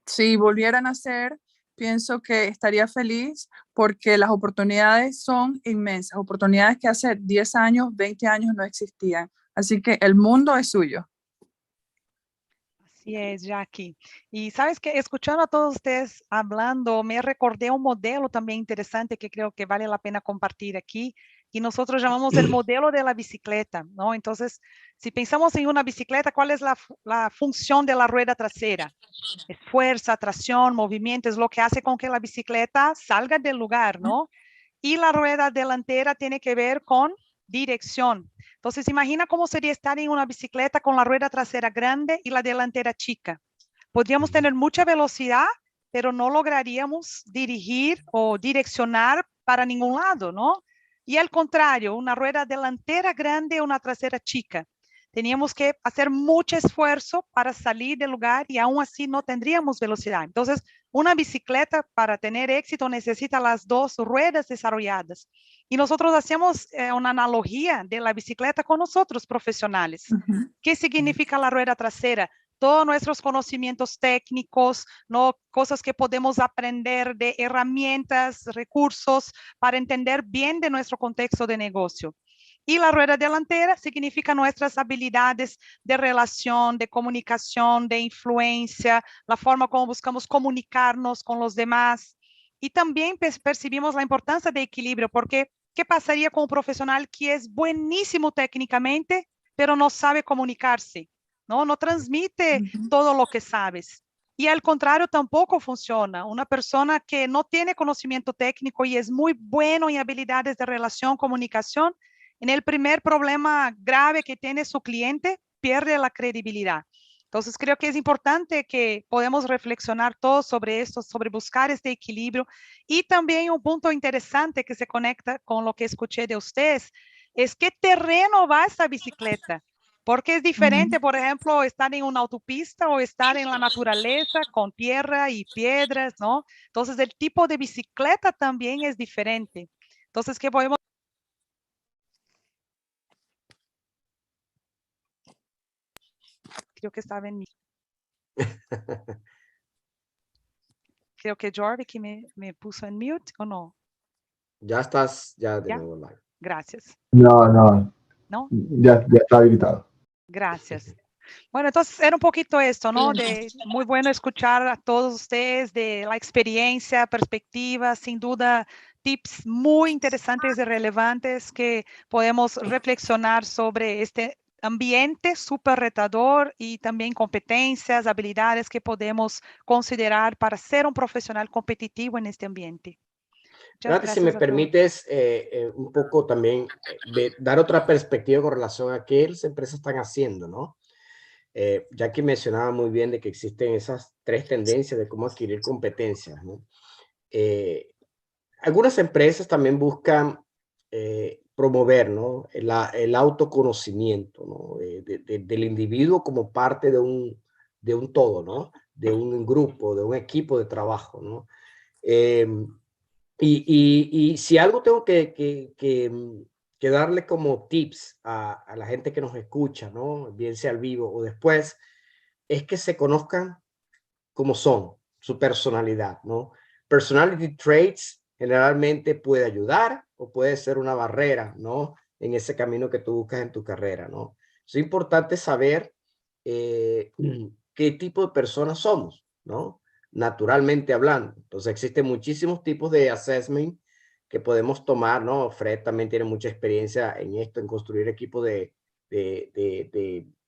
si volvieran a ser, pienso que estaría feliz porque las oportunidades son inmensas, oportunidades que hace 10 años, 20 años no existían. Así que el mundo es suyo. Así es, Jackie. Y sabes que escuchando a todos ustedes hablando, me recordé un modelo también interesante que creo que vale la pena compartir aquí, y nosotros llamamos el modelo de la bicicleta, ¿no? Entonces, si pensamos en una bicicleta, ¿cuál es la función de la rueda trasera? Es fuerza, tracción, movimiento, es lo que hace con que la bicicleta salga del lugar, ¿no? Y la rueda delantera tiene que ver con dirección. Entonces, imagina cómo sería estar en una bicicleta con la rueda trasera grande y la delantera chica. Podríamos tener mucha velocidad, pero no lograríamos dirigir o direccionar para ningún lado, ¿no? Y al contrario, una rueda delantera grande o una trasera chica. Teníamos que hacer mucho esfuerzo para salir del lugar y aún así no tendríamos velocidad. Entonces, una bicicleta para tener éxito necesita las dos ruedas desarrolladas. Y nosotros hacemos una analogía de la bicicleta con nosotros profesionales. ¿Qué significa la rueda trasera? Todos nuestros conocimientos técnicos, ¿no? Cosas que podemos aprender de herramientas, recursos para entender bien de nuestro contexto de negocio. Y la rueda delantera significa nuestras habilidades de relación, de comunicación, de influencia, la forma como buscamos comunicarnos con los demás. Y también percibimos la importancia de equilibrio, porque ¿qué pasaría con un profesional que es buenísimo técnicamente, pero no sabe comunicarse? No transmite todo lo que sabes. Y al contrario, tampoco funciona. Una persona que no tiene conocimiento técnico y es muy bueno en habilidades de relación, comunicación, en el primer problema grave que tiene su cliente, pierde la credibilidad. Entonces, creo que es importante que podamos reflexionar todos sobre esto, sobre buscar este equilibrio. Y también un punto interesante que se conecta con lo que escuché de ustedes, es qué terreno va esta bicicleta. Porque es diferente, por ejemplo, estar en una autopista o estar en la naturaleza con tierra y piedras, ¿no? Entonces, el tipo de bicicleta también es diferente. Entonces, ¿qué podemos? Creo que estaba en mi... Creo que Jordi que me puso en mute, ¿o no? Ya estás ya de ¿Ya? nuevo live. Gracias. No, ¿No? ya está habilitado. Gracias. Bueno, entonces era un poquito esto, ¿no? De muy bueno escuchar a todos ustedes de la experiencia, perspectiva, sin duda, tips muy interesantes y relevantes que podemos reflexionar sobre este ambiente súper retador y también competencias, habilidades que podemos considerar para ser un profesional competitivo en este ambiente. Nati, si me permites un poco también dar otra perspectiva con relación a qué las empresas están haciendo, ¿no? Ya que mencionaba muy bien de que existen esas tres tendencias de cómo adquirir competencias, ¿no? Algunas empresas también buscan promover, ¿no? el autoconocimiento, ¿no? Del individuo como parte de un todo, ¿no? De un grupo, de un equipo de trabajo, ¿no? Y si algo tengo que darle como tips a la gente que nos escucha, ¿no? Bien sea al vivo o después, es que se conozcan como son, su personalidad, ¿no? Personality traits generalmente puede ayudar o puede ser una barrera, ¿no? En ese camino que tú buscas en tu carrera, ¿no? Es importante saber qué tipo de personas somos, ¿no? Naturalmente hablando. Entonces existen muchísimos tipos de assessment que podemos tomar, ¿no? Fred también tiene mucha experiencia en esto, en construir equipos de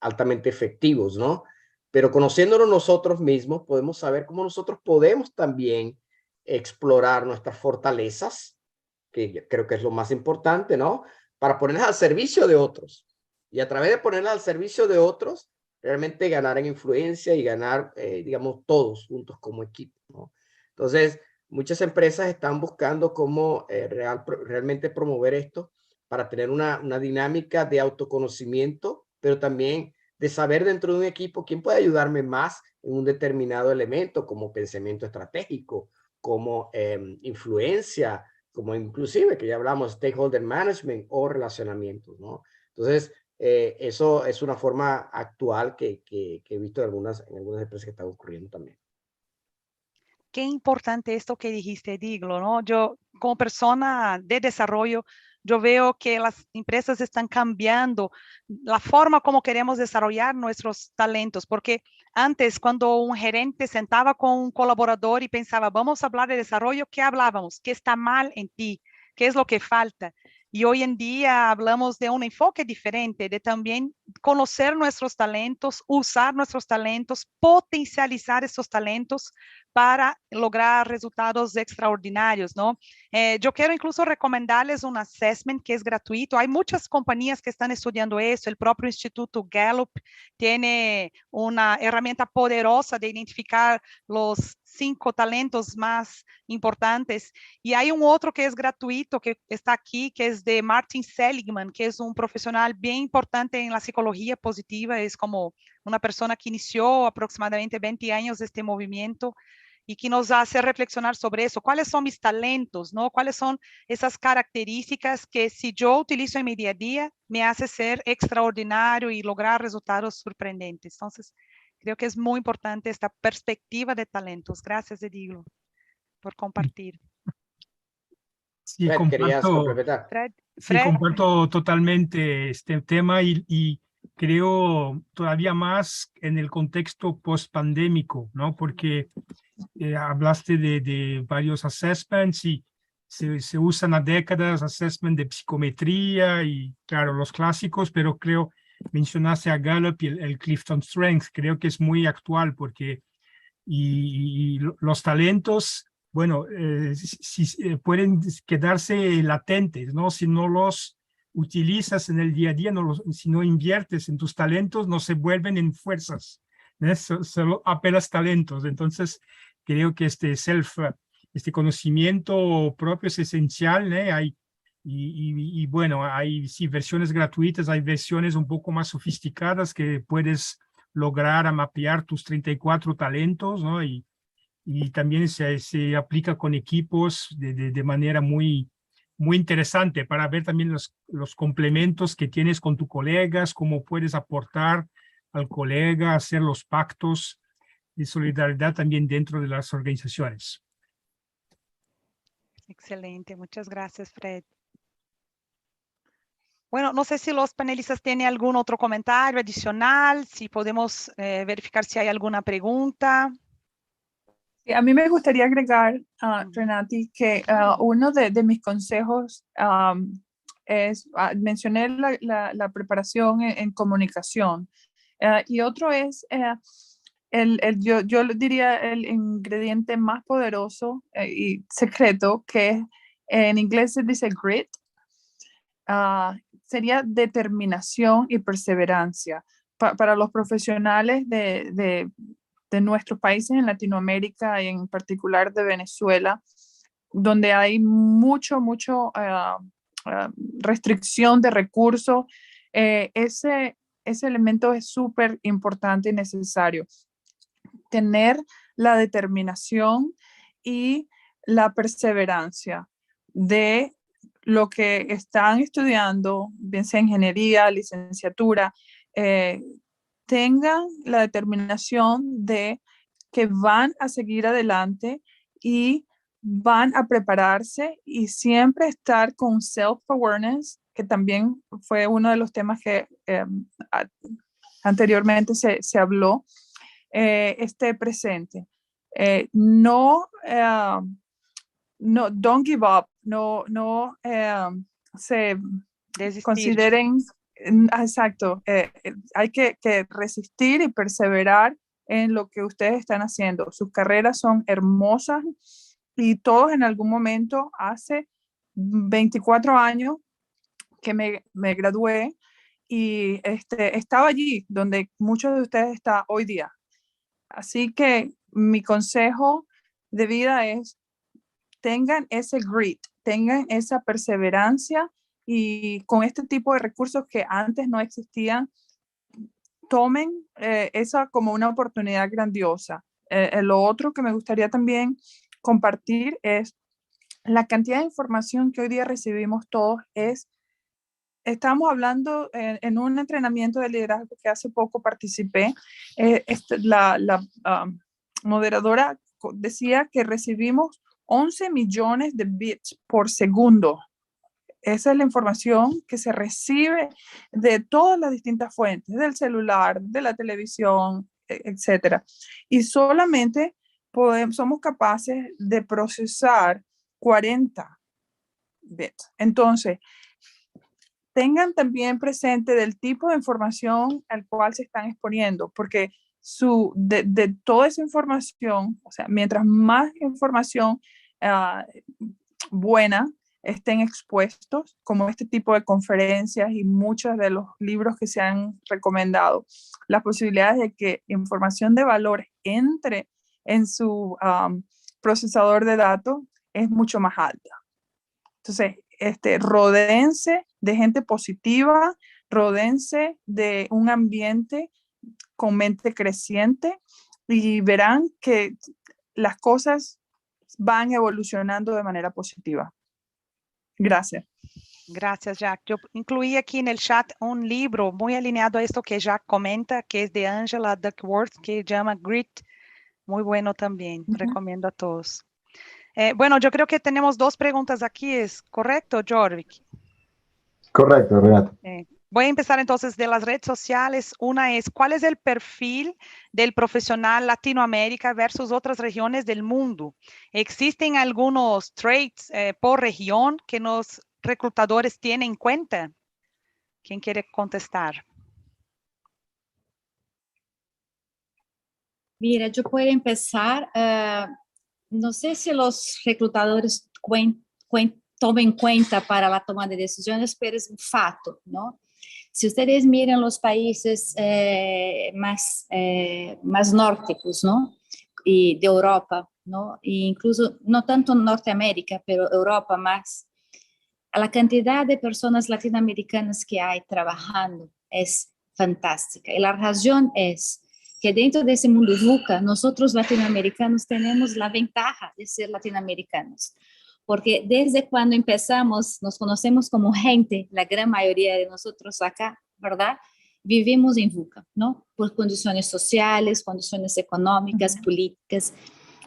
altamente efectivos, ¿no? Pero conociéndonos nosotros mismos, podemos saber cómo nosotros podemos también explorar nuestras fortalezas, que creo que es lo más importante, ¿no? Para ponerlas al servicio de otros. Y a través de ponerlas al servicio de otros, realmente ganar en influencia y ganar, digamos, todos juntos como equipo, ¿no? Entonces, muchas empresas están buscando cómo realmente promover esto para tener una dinámica de autoconocimiento, pero también de saber dentro de un equipo quién puede ayudarme más en un determinado elemento, como pensamiento estratégico, como influencia, como inclusive, que ya hablamos, stakeholder management o relacionamientos, ¿no? Entonces, eso es una forma actual que he visto en algunas empresas que están ocurriendo también. Qué importante esto que dijiste, Diglo, ¿no? Yo, como persona de desarrollo, yo veo que las empresas están cambiando la forma como queremos desarrollar nuestros talentos, porque antes, cuando un gerente sentaba con un colaborador y pensaba, vamos a hablar de desarrollo, ¿qué hablábamos? ¿Qué está mal en ti? ¿Qué es lo que falta? Y hoy en día hablamos de un enfoque diferente, de también conocer nuestros talentos, usar nuestros talentos, potencializar esos talentos para lograr resultados extraordinarios, ¿no? Yo quiero incluso recomendarles un assessment que es gratuito. Hay muchas compañías que están estudiando eso. El propio Instituto Gallup tiene una herramienta poderosa de identificar los 5 talentos más importantes. Y hay un otro que es gratuito, que está aquí, que es de Martin Seligman, que es un profesional bien importante en la psicología positiva. Es como una persona que inició aproximadamente 20 años este movimiento y que nos hace reflexionar sobre eso. ¿Cuáles son mis talentos, no? ¿Cuáles son esas características que si yo utilizo en mi día a día me hace ser extraordinario y lograr resultados sorprendentes? Entonces, creo que es muy importante esta perspectiva de talentos. Gracias, Edilo, por compartir. Sí, Fred, ¿querías complementar? Sí, comparto totalmente este tema y creo todavía más en el contexto post-pandémico, ¿no? Porque hablaste de varios assessments y se usan a décadas assessment de psicometría y, claro, los clásicos, pero creo, mencionaste a Gallup y el Clifton Strength, creo que es muy actual porque los talentos, bueno, pueden quedarse latentes, ¿no? Si no los utilizas en el día a día, si no inviertes en tus talentos, no se vuelven en fuerzas, ¿no? Solo apenas talentos. Entonces, creo que este conocimiento propio es esencial, ¿eh? Y bueno, hay sí, versiones gratuitas, hay versiones un poco más sofisticadas que puedes lograr a mapear tus 34 talentos, ¿no? Y también se aplica con equipos de manera muy interesante para ver también los complementos que tienes con tus colegas, cómo puedes aportar al colega, hacer los pactos de solidaridad también dentro de las organizaciones. Excelente, muchas gracias, Fred. Bueno, no sé si los panelistas tienen algún otro comentario adicional, si podemos verificar si hay alguna pregunta. Sí, a mí me gustaría agregar, Renati, que uno de mis consejos es, mencioné la preparación en comunicación, y otro es, yo diría el ingrediente más poderoso y secreto, que en inglés se dice grit, sería determinación y perseverancia. Para los profesionales de nuestros países en Latinoamérica y en particular de Venezuela, donde hay mucho restricción de recursos, ese elemento es súper importante y necesario. Tener la determinación y la perseverancia de lo que están estudiando, bien sea ingeniería, licenciatura, tengan la determinación de que van a seguir adelante y van a prepararse y siempre estar con self-awareness, que también fue uno de los temas que anteriormente se habló, esté presente. Don't give up, no se Desistir. consideren, exacto, hay que resistir y perseverar en lo que ustedes están haciendo. Sus carreras son hermosas y todos en algún momento, hace 24 años que me gradué y estaba allí donde muchos de ustedes están hoy día. Así que mi consejo de vida es: tengan ese grit, tengan esa perseverancia y con este tipo de recursos que antes no existían, tomen esa como una oportunidad grandiosa. Lo otro que me gustaría también compartir es la cantidad de información que hoy día recibimos todos. Estamos hablando en un entrenamiento de liderazgo que hace poco participé. La moderadora decía que recibimos 11 millones de bits por segundo. Esa es la información que se recibe de todas las distintas fuentes, del celular, de la televisión, etcétera. Y solamente somos capaces de procesar 40 bits. Entonces, tengan también presente del tipo de información al cual se están exponiendo, porque de toda esa información, o sea, mientras más información buena estén expuestos, como este tipo de conferencias y muchos de los libros que se han recomendado, las posibilidades de que información de valor entre en su procesador de datos es mucho más alta. Entonces, rodéense de gente positiva, rodéense de un ambiente con mente creciente y verán que las cosas van evolucionando de manera positiva. Gracias. Gracias, Jack. Yo incluí aquí en el chat un libro muy alineado a esto que Jack comenta, que es de Angela Duckworth, que llama Grit. Muy bueno también. Recomiendo a todos. Bueno, yo creo que tenemos 2 preguntas aquí. ¿Es correcto, Jorvik? Correcto, Renato. Voy a empezar entonces de las redes sociales. Una es, ¿cuál es el perfil del profesional Latinoamérica versus otras regiones del mundo? ¿Existen algunos traits por región que los reclutadores tienen en cuenta? ¿Quién quiere contestar? Mira, yo puedo empezar. No sé si los reclutadores tomen en cuenta para la toma de decisiones, pero es un fato, ¿no? Si ustedes miran los países más nórdicos, ¿no? Y de Europa, ¿no? E incluso no tanto Norteamérica, pero Europa más, la cantidad de personas latinoamericanas que hay trabajando es fantástica. Y la razón es que dentro de ese mundo VUCA, nosotros latinoamericanos tenemos la ventaja de ser latinoamericanos. Porque desde cuando empezamos, nos conocemos como gente, la gran mayoría de nosotros acá, ¿verdad? Vivimos en VUCA, ¿no? Por condiciones sociales, condiciones económicas, políticas,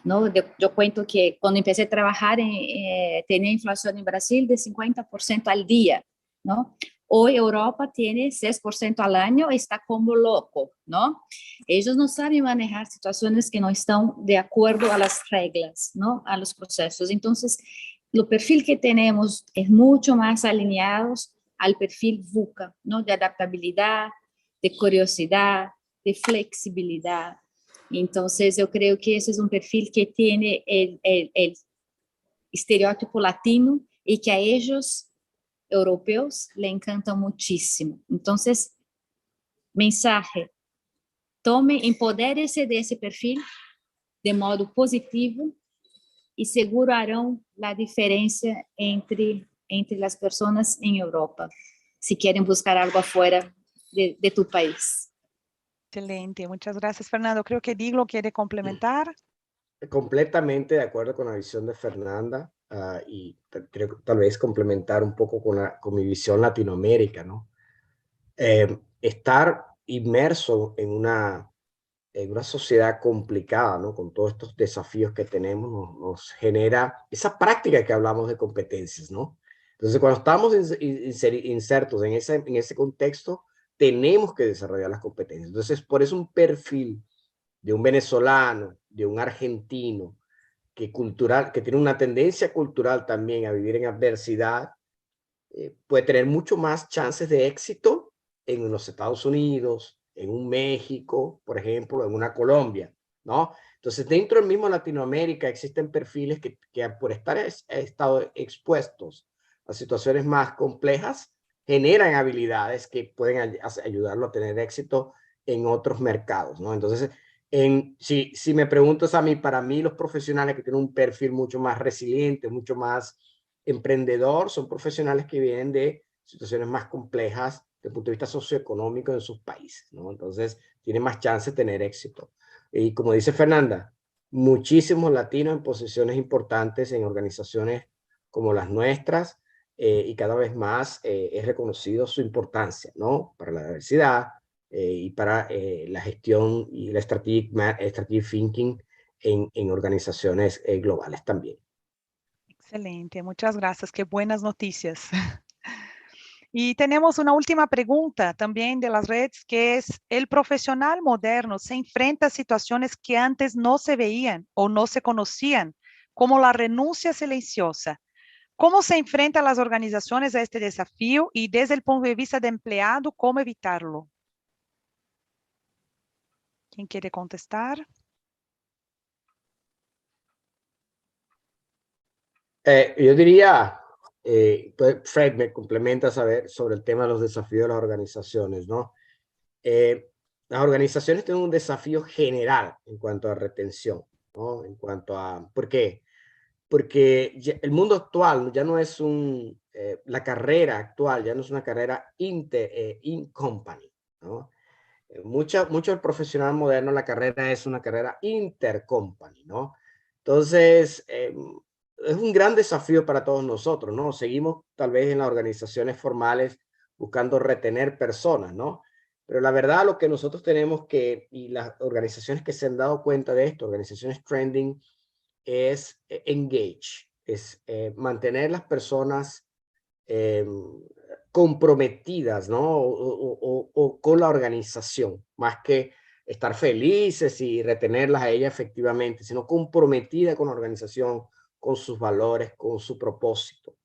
¿no? Yo cuento que cuando empecé a trabajar, tenía inflación en Brasil de 50% al día, ¿no? Hoy Europa tiene 6% al año, está como loco, ¿no? Ellos no saben manejar situaciones que no están de acuerdo a las reglas, ¿no? A los procesos. Entonces, el perfil que tenemos es mucho más alineados al perfil VUCA, ¿no? De adaptabilidad, de curiosidad, de flexibilidad. Entonces, yo creo que ese es un perfil que tiene el estereotipo latino y que a ellos, europeos, le encanta muchísimo. Entonces, mensaje, empodérese de ese perfil de modo positivo y seguro harán la diferencia entre las personas en Europa, si quieren buscar algo afuera de tu país. Excelente, muchas gracias, Fernando. Creo que Diglo quiere complementar. Completamente de acuerdo con la visión de Fernanda y creo que tal vez complementar un poco con mi visión Latinoamérica, ¿no? Estar inmerso en una sociedad complicada, ¿no? Con todos estos desafíos que tenemos, nos genera esa práctica que hablamos de competencias, ¿no? Entonces, cuando estamos insertos en ese contexto, tenemos que desarrollar las competencias. Entonces, por eso un perfil de un venezolano, de un argentino, que tiene una tendencia cultural también a vivir en adversidad, puede tener mucho más chances de éxito en los Estados Unidos, en un México, por ejemplo, en una Colombia, ¿no? Entonces, dentro del mismo Latinoamérica existen perfiles que por estar estado expuestos a situaciones más complejas, generan habilidades que pueden ayudarlo a tener éxito en otros mercados, ¿no? Entonces, si me preguntas a mí, para mí los profesionales que tienen un perfil mucho más resiliente, mucho más emprendedor, son profesionales que vienen de situaciones más complejas desde el punto de vista socioeconómico en sus países, ¿no? Entonces, tienen más chance de tener éxito. Y como dice Fernanda, muchísimos latinos en posiciones importantes en organizaciones como las nuestras, y cada vez más es reconocido su importancia, ¿no? Para la diversidad y para la gestión y la strategic thinking en organizaciones globales también. Excelente, muchas gracias, qué buenas noticias. Y tenemos una última pregunta también de las redes, que es, ¿el profesional moderno se enfrenta a situaciones que antes no se veían o no se conocían, como la renuncia silenciosa? ¿Cómo se enfrentan las organizaciones a este desafío y desde el punto de vista de empleado, cómo evitarlo? ¿Quién quiere contestar? Yo diría, Fred me complementa saber sobre el tema de los desafíos de las organizaciones, ¿no? Las organizaciones tienen un desafío general en cuanto a retención, ¿no? En cuanto a, ¿por qué? Porque el mundo actual ya no es la carrera actual ya no es una carrera in-company, ¿no? Mucho el profesional moderno, la carrera es una carrera inter-company, ¿no? Entonces, es un gran desafío para todos nosotros, ¿no? Seguimos tal vez en las organizaciones formales buscando retener personas, ¿no? Pero la verdad, lo que nosotros tenemos que, y las organizaciones que se han dado cuenta de esto, organizaciones trending, es engage, es mantener las personas comprometidas, ¿no? O con la organización, más que estar felices y retenerlas a ella efectivamente, sino comprometida con la organización, con sus valores, con su propósito,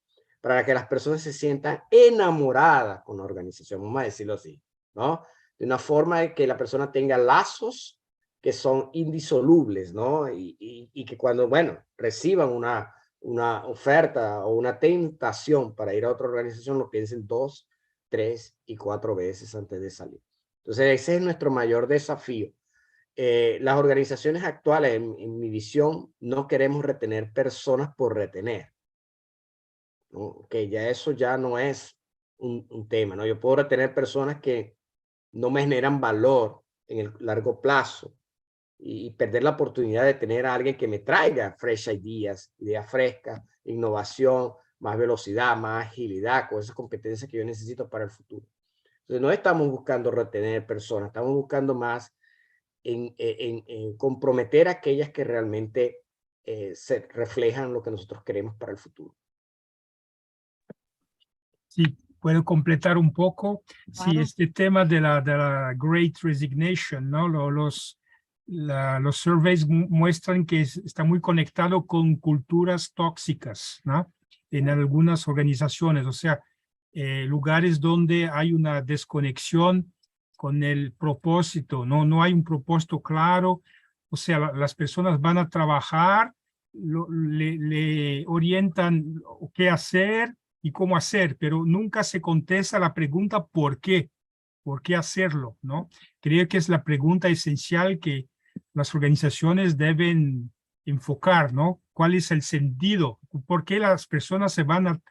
para que las personas se sientan enamoradas con la organización, vamos a decirlo así, ¿no? De una forma de que la persona tenga lazos que son indisolubles, ¿no? Y que cuando, bueno, reciban una oferta o una tentación para ir a otra organización, lo piensen 2, 3 y 4 veces antes de salir. Entonces, ese es nuestro mayor desafío. Las organizaciones actuales, en mi visión, no queremos retener personas por retener, ¿no? Que ya eso ya no es un tema, ¿no? Yo puedo retener personas que no me generan valor en el largo plazo y perder la oportunidad de tener a alguien que me traiga fresh ideas frescas, innovación, más velocidad, más agilidad, con esas competencias que yo necesito para el futuro. Entonces, no estamos buscando retener personas, estamos buscando más en comprometer a aquellas que realmente se reflejan lo que nosotros queremos para el futuro. Sí, puedo completar un poco. Claro. Sí, este tema de la Great Resignation, ¿no? Los surveys muestran que está muy conectado con culturas tóxicas, ¿no? En algunas organizaciones, o sea, lugares donde hay una desconexión con el propósito, no hay un propósito claro, o sea, las personas van a trabajar, le orientan qué hacer y cómo hacer, pero nunca se contesta la pregunta ¿por qué? ¿Por qué hacerlo? ¿No? Creo que es la pregunta esencial que las organizaciones deben enfocar, ¿no? ¿Cuál es el sentido? ¿Por qué las personas se van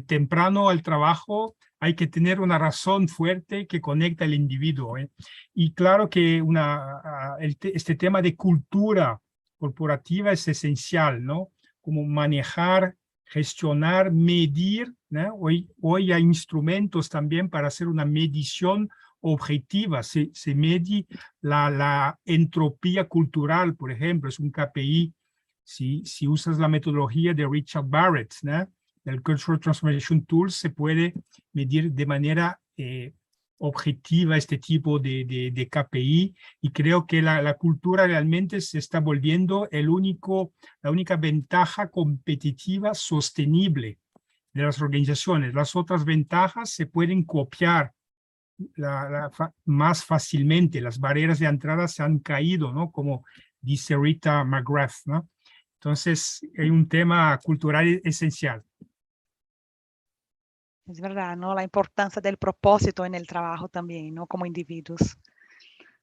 temprano al trabajo? Hay que tener una razón fuerte que conecta al individuo, ¿eh? Y claro que este tema de cultura corporativa es esencial, ¿no? Como manejar, gestionar, medir, ¿no? Hoy hay instrumentos también para hacer una medición objetiva. Se mide la entropía cultural, por ejemplo, es un KPI. Si usas la metodología de Richard Barrett, ¿no? Del Cultural Transformation Tool, se puede medir de manera objetiva este tipo de KPI, y creo que la cultura realmente se está volviendo la única ventaja competitiva sostenible de las organizaciones. Las otras ventajas se pueden copiar más fácilmente. Las barreras de entrada se han caído, ¿no? Como dice Rita McGrath, ¿no? Entonces, hay un tema cultural esencial. Es verdad, ¿no? La importancia del propósito en el trabajo también, ¿no? Como individuos.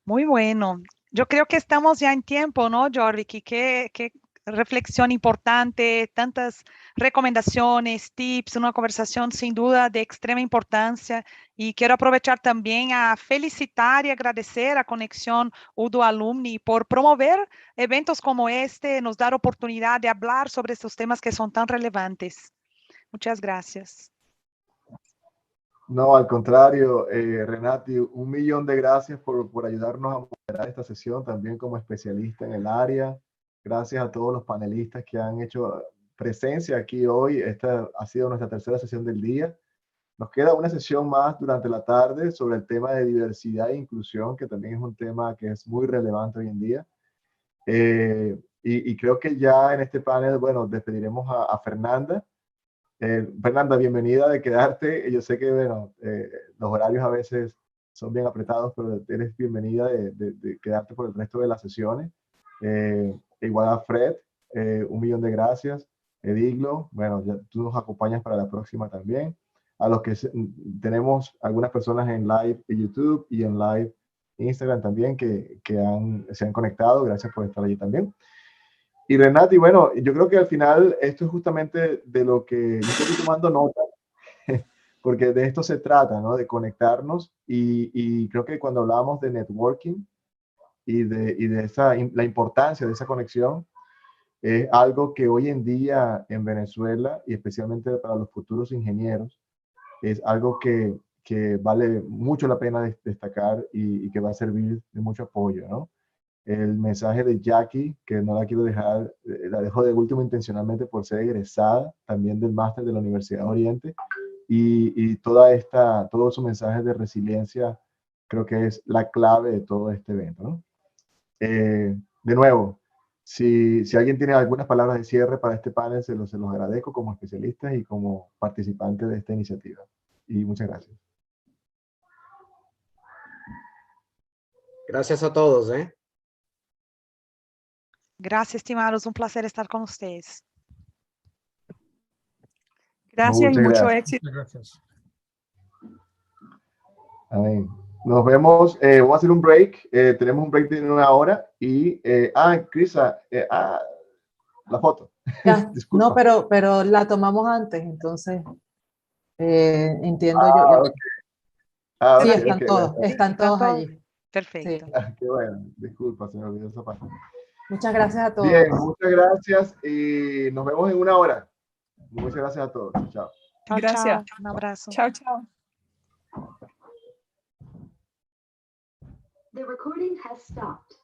Muy bueno. Yo creo que estamos ya en tiempo, ¿no, Jordi? Que reflexión importante, tantas recomendaciones, tips, una conversación sin duda de extrema importancia. Y quiero aprovechar también a felicitar y agradecer a Conexión Udo Alumni por promover eventos como este, nos dar oportunidad de hablar sobre estos temas que son tan relevantes. Muchas gracias. No, al contrario, Renati, 1.000.000 de gracias por ayudarnos a moderar esta sesión, también como especialista en el área. Gracias a todos los panelistas que han hecho presencia aquí hoy. Esta ha sido nuestra tercera sesión del día. Nos queda una sesión más durante la tarde sobre el tema de diversidad e inclusión, que también es un tema que es muy relevante hoy en día. Y creo que ya en este panel, bueno, despediremos a Fernanda. Fernanda, bienvenida de quedarte. Yo sé que, bueno, los horarios a veces son bien apretados, pero eres bienvenida de quedarte por el resto de las sesiones. Igual a Fred, 1.000.000 de gracias. Ediglo, bueno, ya tú nos acompañas para la próxima también. A los que tenemos algunas personas en live en YouTube y en live Instagram también que se han conectado. Gracias por estar allí también. Y Renati, bueno, yo creo que al final esto es justamente de lo que yo estoy tomando nota, porque de esto se trata, ¿no? De conectarnos y creo que cuando hablamos de networking y de la importancia de esa conexión, es algo que hoy en día en Venezuela y especialmente para los futuros ingenieros, es algo que vale mucho la pena destacar y que va a servir de mucho apoyo, ¿no? El mensaje de Jackie, que no la quiero dejar, la dejo de último intencionalmente por ser egresada también del máster de la Universidad de Oriente, y todo su mensaje de resiliencia creo que es la clave de todo este evento, ¿no? De nuevo, si alguien tiene algunas palabras de cierre para este panel, se los agradezco como especialistas y como participantes de esta iniciativa. Y muchas gracias. Gracias a todos, ¿eh? Gracias, estimados. Un placer estar con ustedes. Gracias y Muchas mucho gracias. éxito. Gracias. Amén. Nos vemos. Vamos a hacer un break. Tenemos un break de 1 hora. Y, Crisa, la foto. Ya, Disculpa. no, pero la tomamos antes, entonces entiendo yo. Ya. Okay. Sí, Okay, están okay, todos, bueno. están todos allí. Perfecto. Sí. Qué bueno. Disculpa, se me olvidó esa parte. Muchas gracias a todos. Bien, muchas gracias y nos vemos en 1 hora. Muchas gracias a todos. Chao. Chao, Gracias. chao. Un abrazo. Chao, chao. The recording has stopped.